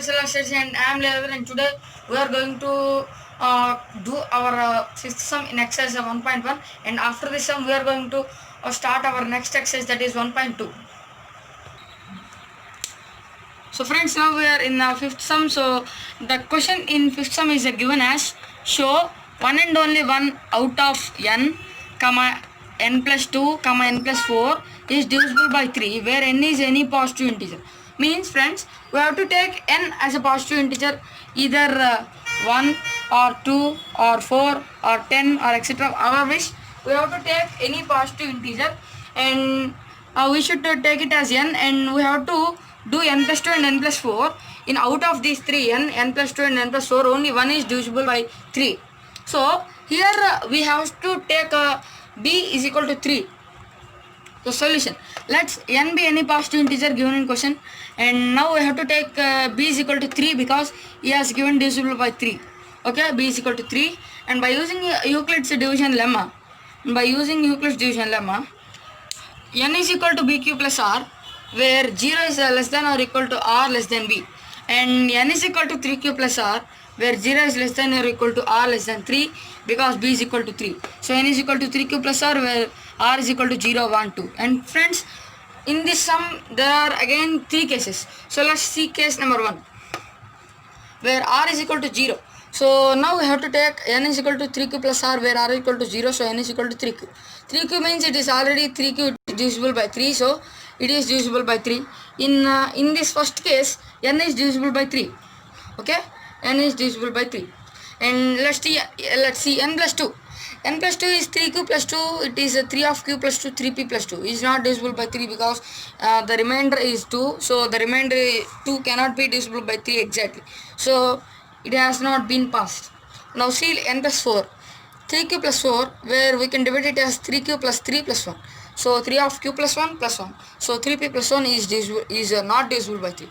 Celestial and I am Level, and today we are going to do our fifth sum in exercise 1.1, and after this sum we are going to start our next exercise, that is 1.2. So friends, now we are in the fifth sum. So the question in fifth sum is given as: show one and only one out of n, comma n plus 2, comma n plus 4 is divisible by 3 where n is any positive integer. Means friends, we have to take n as a positive integer, either 1 or 2 or 4 or 10 or etc. Our wish, we have to take any positive integer, and we should take it as n, and we have to do n plus 2 and n plus 4. In out of these three, n plus 2 and n plus 4, only one is divisible by 3. So here we have to take b is equal to 3. The solution, let's n be any positive integer given in question, and now we have to take b is equal to 3 because he has given divisible by 3. Okay, b is equal to 3, and by using Euclid's division lemma, n is equal to bq plus r, where 0 is less than or equal to r less than b, and n is equal to 3q plus r, where 0 is less than or equal to r less than 3 because b is equal to 3. So n is equal to 3q plus r, where r is equal to 0, 1, 2. And friends, in this sum there are again three cases. So let's see case number 1, where r is equal to 0. So now we have to take n is equal to 3q plus r, where r is equal to 0, so n is equal to 3q. 3q means it is already 3q divisible by 3, so it is divisible by 3. In this first case, n is divisible by 3. Okay, n is divisible by 3. And let's see n plus 2. n plus 2 is 3q plus 2. It is 3 of q plus 2, 3p plus 2. It is not divisible by 3 because the remainder is 2. So the remainder 2 cannot be divisible by 3 exactly. So it has not been passed. Now see n plus 4. 3q plus 4, where we can divide it as 3q plus 3 plus 1. So 3 of q plus 1 plus 1. So 3p plus 1 is not divisible by 3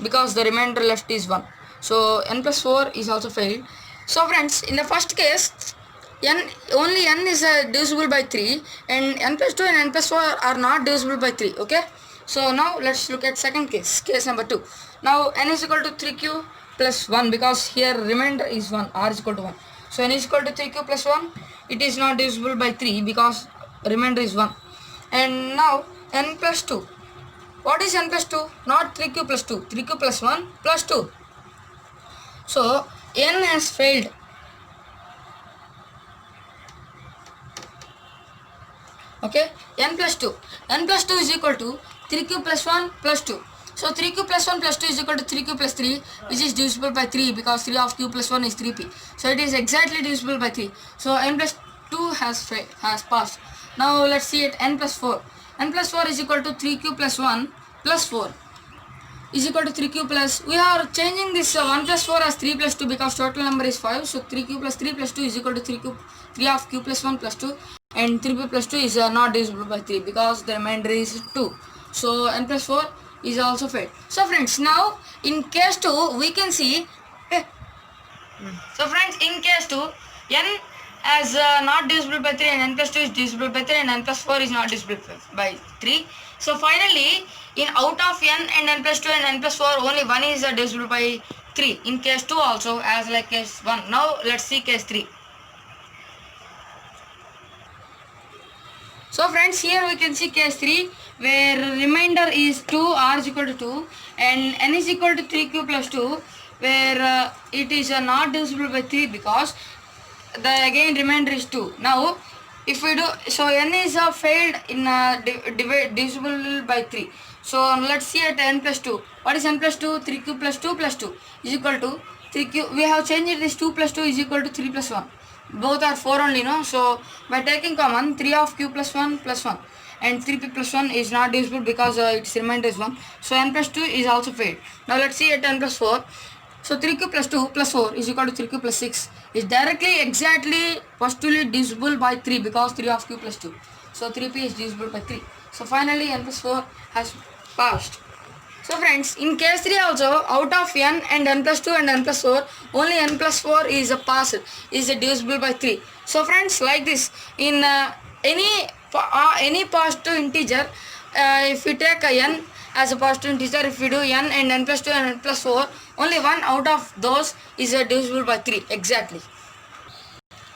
because the remainder left is 1. So n plus 4 is also failed. So friends, in the first case, only n is divisible by 3, and n plus 2 and n plus 4 are not divisible by 3. Okay. So now let's look at second case, case number 2. Now n is equal to 3q plus 1 because here remainder is 1, r is equal to 1. So n is equal to 3q plus 1. It is not divisible by 3 because remainder is 1. And now n plus 2. What is n plus 2? Not 3q plus 2. 3q plus 1 plus 2. So n has failed. Okay, n plus 2. n plus 2 is equal to 3q plus 1 plus 2. So 3q plus 1 plus 2 is equal to 3q plus 3, which is divisible by 3 because 3 of q plus 1 is 3p. So it is exactly divisible by 3. So n plus 2 has passed. Now let's see it, n plus 4. n plus 4 is equal to 3q plus 1 plus 4 is equal to 3q plus, we are changing this 1 plus 4 as 3 plus 2 because total number is 5. So 3q plus 3 plus 2 is equal to 3 of q plus 1 plus 2, and 3p plus 2 is not divisible by 3 because the remainder is 2. So n plus 4 is also failed. So friends, now in case 2 we can see, so friends, in case 2, n as not divisible by 3 and n plus 2 is divisible by 3 and n plus 4 is not divisible by 3. So finally, in out of n and n plus 2 and n plus 4, only one is divisible by 3 in case 2 also, as like case 1. Now let's see case 3. So friends, here we can see case 3, where remainder is 2, r is equal to 2, and n is equal to 3q plus 2, where it is not divisible by 3 because the again remainder is 2. Now if we do, so n is failed in divisible by 3. So let's see at n plus 2. What is n plus 2? 3q plus 2 plus 2 is equal to 3q. We have changed this 2 plus 2 is equal to 3 plus 1. Both are 4 only, no? So by taking common, 3 of q plus 1 plus 1, and 3p plus 1 is not divisible because its remainder is 1. So n plus 2 is also failed. Now let's see at n plus 4. So 3q plus 2 plus 4 is equal to 3q plus 6 is directly exactly positively divisible by 3 because 3 of q plus 2. So 3p is divisible by 3. So finally n plus 4 has passed. So friends, in case 3 also, out of n and n plus 2 and n plus 4, only n plus 4 is a passed, is a divisible by 3. So friends, like this, in any positive integer, if we take a n as a positive integer. If we do n and n plus 2 and n plus 4, only one out of those is divisible by 3 exactly.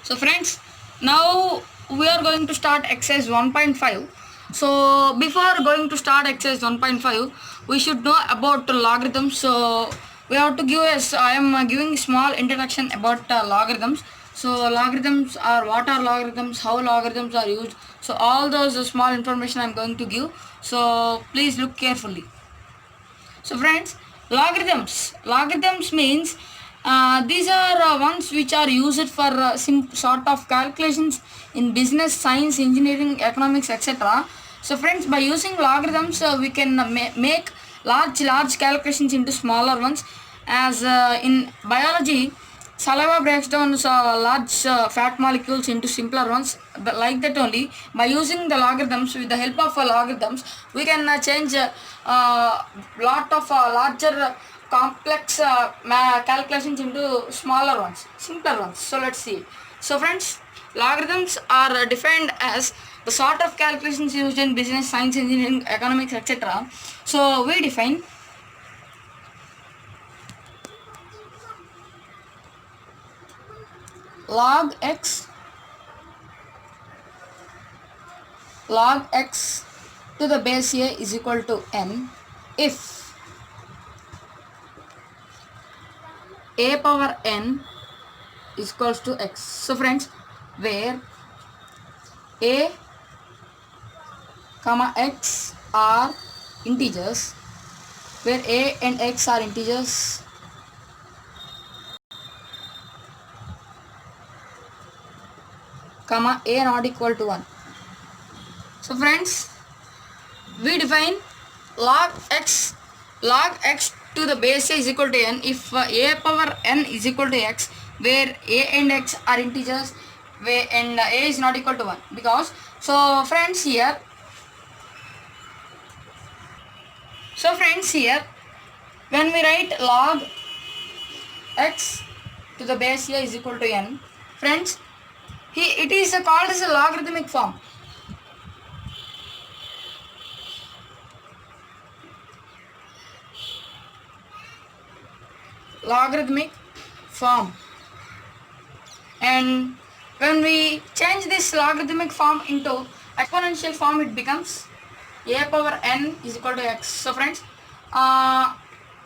So friends, now we are going to start exercise 1.5. So before going to start exercise 1.5, we should know about logarithms. So we have to give I am giving small introduction about logarithms. So logarithms are, what are logarithms, how logarithms are used. So all those small information I am going to give. So please look carefully. So friends, logarithms means these are ones which are used for some sort of calculations in business, science, engineering, economics, etc. So friends, by using logarithms we can make large calculations into smaller ones. As in biology, saliva breaks down large fat molecules into simpler ones. But like that only, by using the logarithms, with the help of logarithms, we can change lot of larger complex calculations into smaller ones, simpler ones. So let's see. So friends, logarithms are defined as the sort of calculations used in business, science, engineering, economics, etc. So we define log x to the base a is equal to n if a power n is equals to x. So friends, where a comma x are integers, where a and x are integers, comma a not equal to 1. So friends, we define log x to the base a is equal to n if a power n is equal to x, where a and x are integers, where and a is not equal to 1. Because so friends here when we write log x to the base a is equal to n, friends, it is called as a logarithmic form. Logarithmic form. And when we change this logarithmic form into exponential form, it becomes a power n is equal to x. So friends,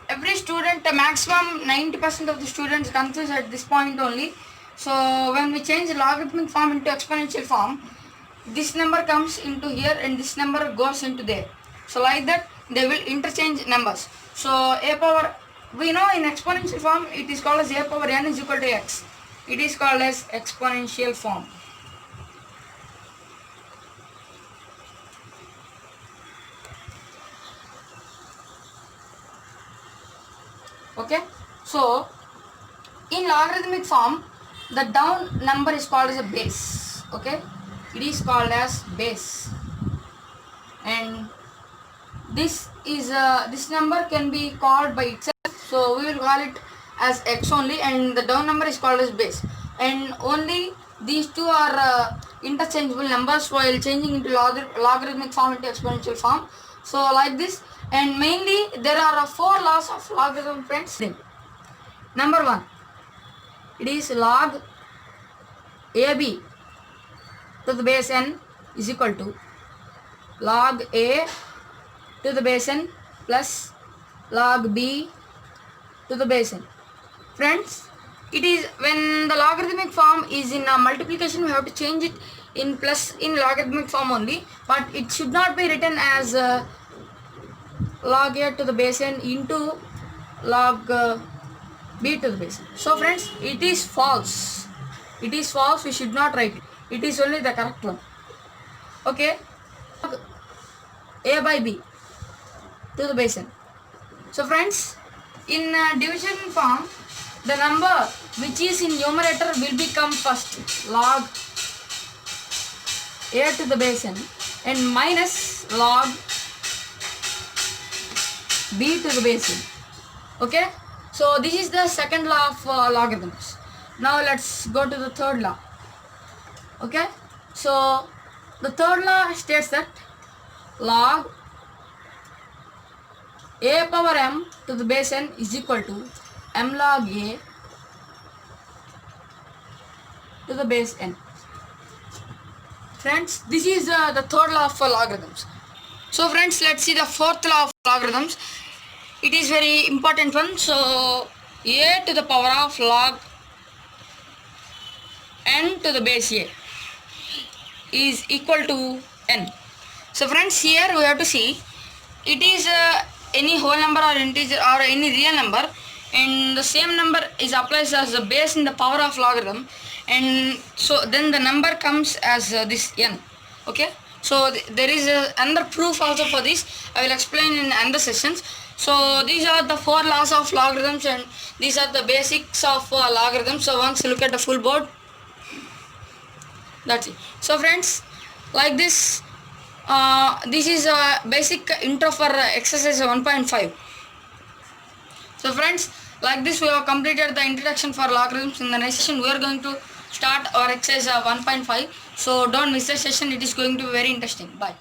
every student, maximum 90% of the students confuse at this point only. So when we change the logarithmic form into exponential form, this number comes into here and this number goes into there. So like that they will interchange numbers. So a power, we know in exponential form it is called as a power n is equal to x. It is called as exponential form. Okay, so in logarithmic form, the down number is called as a base. Okay, it is called as base, and this number can be called by itself. So we will call it as x only, and the down number is called as base, and only these two are interchangeable numbers while changing into logarithmic form into exponential form. So like this, and mainly there are 4 laws of logarithm, friends. Number 1, it is log AB to the base n is equal to log A to the base n plus log B to the base n. Friends, it is when the logarithmic form is in a multiplication, we have to change it in plus in logarithmic form only, but it should not be written as log A to the base n into log B to the base n. So friends, it is false. It is false. We should not write it. It is only the correct one. Okay. A by B to the base n. So friends, in division form, the number which is in numerator will become first log A to the base n and minus log B to the base n. Okay. So this is the second law of logarithms. Now let's go to the third law. Okay. So the third law states that log a power m to the base n is equal to m log a to the base n. Friends, this is the third law of logarithms. So friends, let's see the fourth law of logarithms. It is very important one. So a to the power of log n to the base a is equal to n. So friends, here we have to see it is any whole number or integer or any real number, and the same number is applied as the base in the power of logarithm, and so then the number comes as this n. Okay, so there is another proof also for this. I will explain in another sessions. So these are the four laws of logarithms, and these are the basics of logarithms. So once you look at the full board, that's it. So friends, like this, this is a basic intro for exercise 1.5. So friends, like this we have completed the introduction for logarithms. In the next session we are going to start our exercise 1.5. So don't miss the session, it is going to be very interesting. Bye.